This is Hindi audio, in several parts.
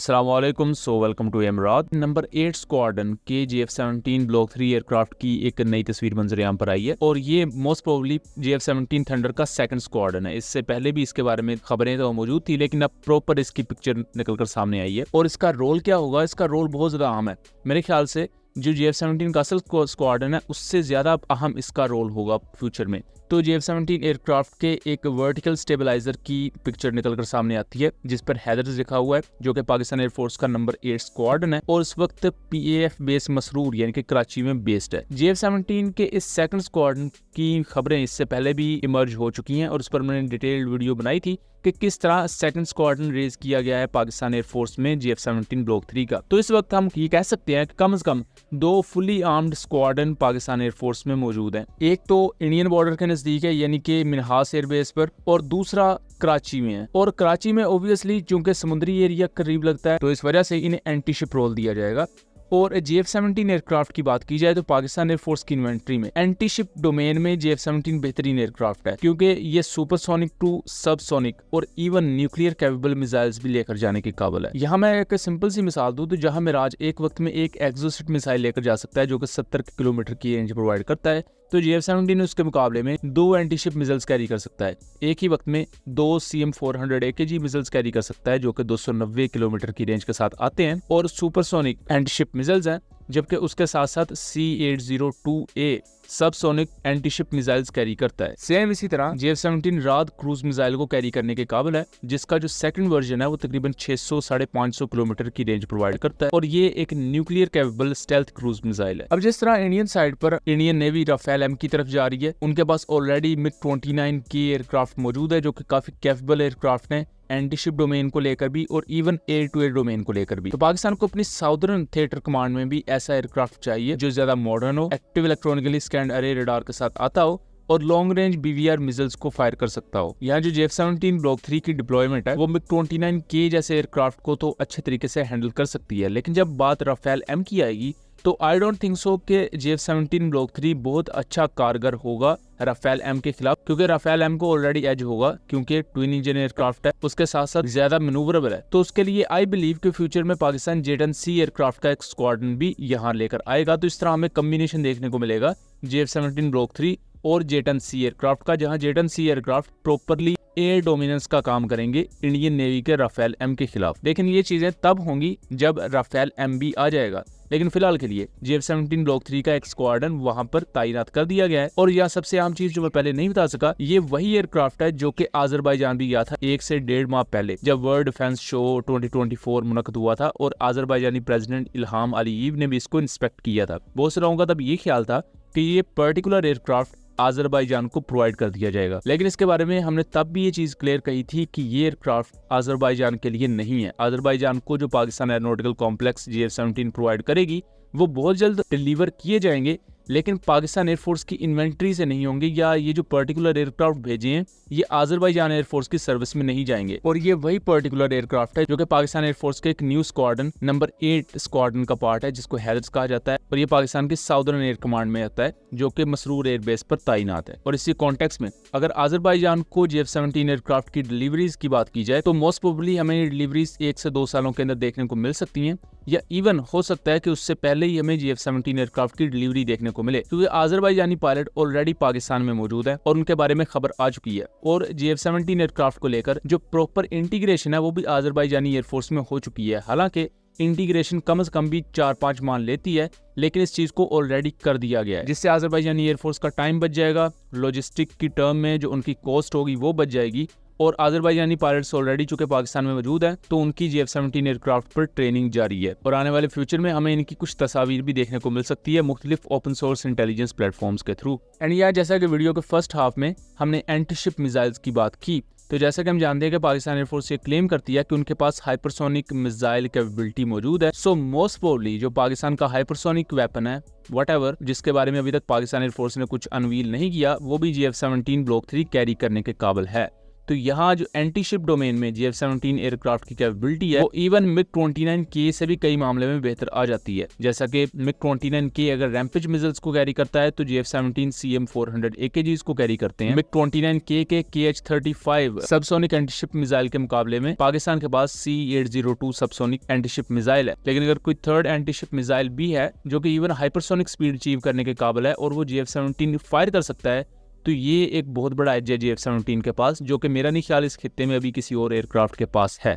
अस्सलामुअलैकुम। वेलकम टू एमराद। Number 8 squadron KGF-17 block 3 aircraft की एक नई तस्वीर मंजर आम पर आई है और ये मोस्ट प्रोबेबली GF-17 थंडर का सेकंड स्क्वाड्रन है। इससे पहले भी इसके बारे में खबरें तो मौजूद थी, लेकिन अब प्रॉपर इसकी पिक्चर निकलकर सामने आई है। और इसका रोल क्या होगा? इसका रोल बहुत ज़्यादा अहम है। मेरे ख्याल से जो GF-17 का असल स्क्वाड्रन है उससे ज़्यादा अहम इसका रोल होगा फ्यूचर में। तो GF-17 एयरक्राफ्ट के एक वर्टिकल स्टेबलाइजर की पिक्चर निकलकर सामने आती है जिस पर हैदर्स लिखा हुआ है, जो कि पाकिस्तान एयरफोर्स का नंबर 8 स्क्वाड्रन है और इस वक्त PAF बेस मसरूर यानी कि कराची में बेस्ड है। GF-17 के इस सेकंड स्क्वाड्रन की खबरें इससे पहले भी इमर्ज हो चुकी हैं और उस पर मैंने डिटेल्ड वीडियो बनाई थी कि किस तरह सेकंड स्क्वाड्रन रेज किया गया है पाकिस्तान एयरफोर्स में GF-17 ब्लॉक 3 का। तो इस वक्त हम ये कह सकते हैं कि कम से कम 2 fully armed squadron Pakistan air force में मौजूद हैं। एक तो इंडियन बॉर्डर के नजदीक है यानी कि मिन्हास एयरबेस पर, और दूसरा कराची में है। और कराची में ओब्वियसली चूंकि समुद्री एरिया करीब लगता है तो इस वजह से इन्हें एंटी शिप रोल दिया जाएगा। और GF-17 एयरक्राफ्ट की बात की जाए तो पाकिस्तान एयरफोर्स की इन्वेंट्री में एंटी शिप डोमेन में GF-17 बेहतरीन एयरक्राफ्ट है, क्योंकि ये सुपरसोनिक टू सबसोनिक और इवन न्यूक्लियर कैपेबल मिसाइल्स भी लेकर जाने के काबिल है। यहाँ मैं एक सिंपल सी मिसाल दूं तो जहां मिराज एक वक्त में एक एक्सोसिट मिसाइल लेकर जा सकता है जो कि 70 किलोमीटर की रेंज प्रोवाइड करता है, तो GF-17 उसके मुकाबले में 2 एंटी शिप मिसाइल्स कैरी कर सकता है। एक ही वक्त में 2 CM-400 AKG मिसाइल्स कैरी कर सकता है जो कि 290 किलोमीटर की रेंज के साथ आते हैं और सुपरसोनिक एंटी शिप मिसाइल्स हैं, जबकि उसके साथ साथ C-802A subsonic anti ship missiles carry करता है। सेम इसी तरह GF-17 राद क्रूज मिसाइल को कैरी करने के काबिल है, जिसका जो सेकंड वर्जन है वो तकरीबन 600-550 किलोमीटर की रेंज प्रोवाइड करता है और ये एक nuclear capable stealth cruise missile है। अब जिस तरह इंडियन साइड पर इंडियन नेवी राफेल M की तरफ जा रही है, उनके पास ऑलरेडी MiG-29 की एयरक्राफ्ट मौजूद है जो कि काफी कैपेबल एयरक्राफ्ट है एंटी शिप डोमेन को लेकर भी और even air to air domain को लेकर भी। तो पाकिस्तान को अपनी साउदर्न थिएटर कमांड में भी ऐसा एयरक्राफ्ट चाहिए जो ज्यादा मॉडर्न हो, एक्टिव इलेक्ट्रॉनिकली स्कैन्ड अरे रडार के साथ आता हो और लॉन्ग रेंज BVR मिसाइल्स को फायर कर सकता हो। यहाँ जो GF-17 ब्लॉक 3 की डिप्लॉयमेंट है वो MiG-29K जैसे एयरक्राफ्ट को तो अच्छे तरीके से हैंडल कर सकती है, लेकिन जब बात राफेल M की आएगी तो आई डोंट थिंक सो कि GF-17 ब्लॉक 3 बहुत अच्छा कारगर होगा राफेल M के खिलाफ, क्योंकि राफेल M को ऑलरेडी एज होगा क्योंकि ट्विन इंजन एयरक्राफ्ट है, उसके साथ साथ ज्यादा मैनूवरेबल है। तो उसके लिए आई बिलीव कि फ्यूचर में पाकिस्तान J-10C एयरक्राफ्ट का एक स्क्वाड्रन भी यहाँ लेकर आएगा। तो इस तरह हमें कम्बिनेशन देखने को मिलेगा GF-17 ब्लॉक 3 और J-10C एयरक्राफ्ट का, जहां J-10C aircraft properly air dominance का काम करेंगे इंडियन नेवी के राफेल M के खिलाफ। लेकिन ये चीजें तब होंगी जब राफेल M भी आ जाएगा, लेकिन फिलहाल के लिए GF-17 ब्लॉक 3 का एक स्क्वाड्रन वहां पर तैनात कर दिया गया है। और यह सबसे आम चीज जो मैं पहले नहीं बता सका, ये वही एयरक्राफ्ट है जो कि आजरबाईजान भी गया था 1 से 1.5 माह पहले, जब वर्ल्ड डिफेंस शो 2024 मुनक्कद हुआ था और आजरबाईजानी प्रेसिडेंट इल्हाम अलीव ने भी इसको इंस्पेक्ट किया था। बहुत से लोगों का तब ये ख्याल था कि ये पर्टिकुलर एयरक्राफ्ट आजरबाईजान को प्रोवाइड कर दिया जाएगा, लेकिन इसके बारे में हमने तब भी ये चीज क्लियर कही थी कि ये एयरक्राफ्ट आजरबाईजान के लिए नहीं है। आजरबाईजान को जो Pakistan aeronautical complex GF-17 provide करेगी वो बहुत जल्द डिलीवर किए जाएंगे, लेकिन पाकिस्तान एयरफोर्स की इन्वेंट्री से नहीं होंगे, या ये जो पर्टिकुलर एयरक्राफ्ट भेजे हैं ये आजरबाईजान एयरफोर्स की सर्विस में नहीं जाएंगे। और ये वही पर्टिकुलर एयरक्राफ्ट है जो कि पाकिस्तान एयरफोर्स के एक न्यू स्क्वाड्रन नंबर 8 स्क्वाड्रन का पार्ट है जिसको हैदर्स कहा जाता है, और ये पाकिस्तान की साउदर्न एयर कमांड में आता है जो कि मसरूर एयरबेस पर तैनात है। और इसी कॉन्टेक्स्ट में अगर आजरबाईजान को GF-17 एयरक्राफ्ट की डिलीवरीज की बात की जाए तो मोस्ट प्रोबेबली हमें डिलीवरीज 1 से 2 सालों के अंदर देखने को मिल सकती हैं, या इवन हो सकता है कि उससे पहले ही हमें GF-17 एयरक्राफ्ट की डिलीवरी देखने को मिले, क्योंकि आजरबाईजानी पायलट ऑलरेडी पाकिस्तान में मौजूद है और उनके बारे में खबर आ चुकी है। और GF-17 एयरक्राफ्ट को लेकर जो प्रॉपर इंटीग्रेशन है वो भी आजरबाईजानी एयरफोर्स में हो चुकी है। हालांकि इंटीग्रेशन कम से कम भी 4-5 माह लेती है, लेकिन इस चीज को ऑलरेडी कर दिया गया है, जिससे आजरबाईजानी एयरफोर्स का टाइम बच जाएगा, लॉजिस्टिक की टर्म में जो उनकी कॉस्ट होगी वो बच जाएगी, और आजरबाईजानी पायलट्स ऑलरेडी चूंकि पाकिस्तान में मौजूद है तो उनकी GF-17 एयरक्राफ्ट पर ट्रेनिंग जारी है। और आने वाले फ्यूचर में हमें इनकी कुछ तस्वीर भी देखने को मिल सकती है मुख्तलिफ ओपन सोर्स इंटेलिजेंस प्लेटफॉर्म्स के थ्रू। एंड यह जैसा कि वीडियो के फर्स्ट हाफ में हमने एंटी शिप मिसाइल्स की बात की, तो जैसा कि हम जानते हैं कि पाकिस्तान एयरफोर्स ये क्लेम करती है कि उनके पास हाइपरसोनिक मिसाइल कैपेबिलिटी मौजूद है। सो मोस्ट प्रोबेबली जो पाकिस्तान का हाइपरसोनिक वेपन है व्हाटएवर, जिसके बारे में अभी तक पाकिस्तान एयरफोर्स ने कुछ अनवील नहीं किया, वो भी GF-17 ब्लॉक 3 कैरी करने के काबिल है। तो यहाँ जो एंटी शिप डोमेन में JF-17 एयरक्राफ्ट की कैपेबिलिटी है वो इवन MiG-29K से भी कई मामले में बेहतर आ जाती है। जैसा कि MiG-29K अगर रैम्पेज मिसाइल्स को कैरी करता है तो JF-17 CM-400 AKGs को कैरी करते हैं। MiG-29K के KH-35 सबसोनिक एंटीशिप मिसाइल के मुकाबले में पाकिस्तान के पास C-802 सबसोनिक एंटीशिप मिसाइल है। लेकिन अगर कोई थर्ड एंटीशिप मिसाइल भी है जो कि इवन हाइपरसोनिक स्पीड अचीव करने के काबिल है और वो JF-17 फायर कर सकता है, तो ये एक बहुत बड़ा एज है JF-17 के पास, जो कि मेरा नहीं ख्याल इस खित्ते में अभी किसी और एयरक्राफ्ट के पास है।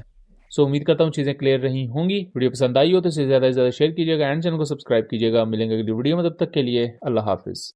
सो उम्मीद करता हूँ चीज़ें क्लियर रही होंगी। वीडियो पसंद आई हो तो इसे ज़्यादा से ज़्यादा शेयर कीजिएगा एंड चैनल को सब्सक्राइब कीजिएगा। मिलेंगे अगली वीडियो में, तब तक के लिए अल्लाह हाफिज़।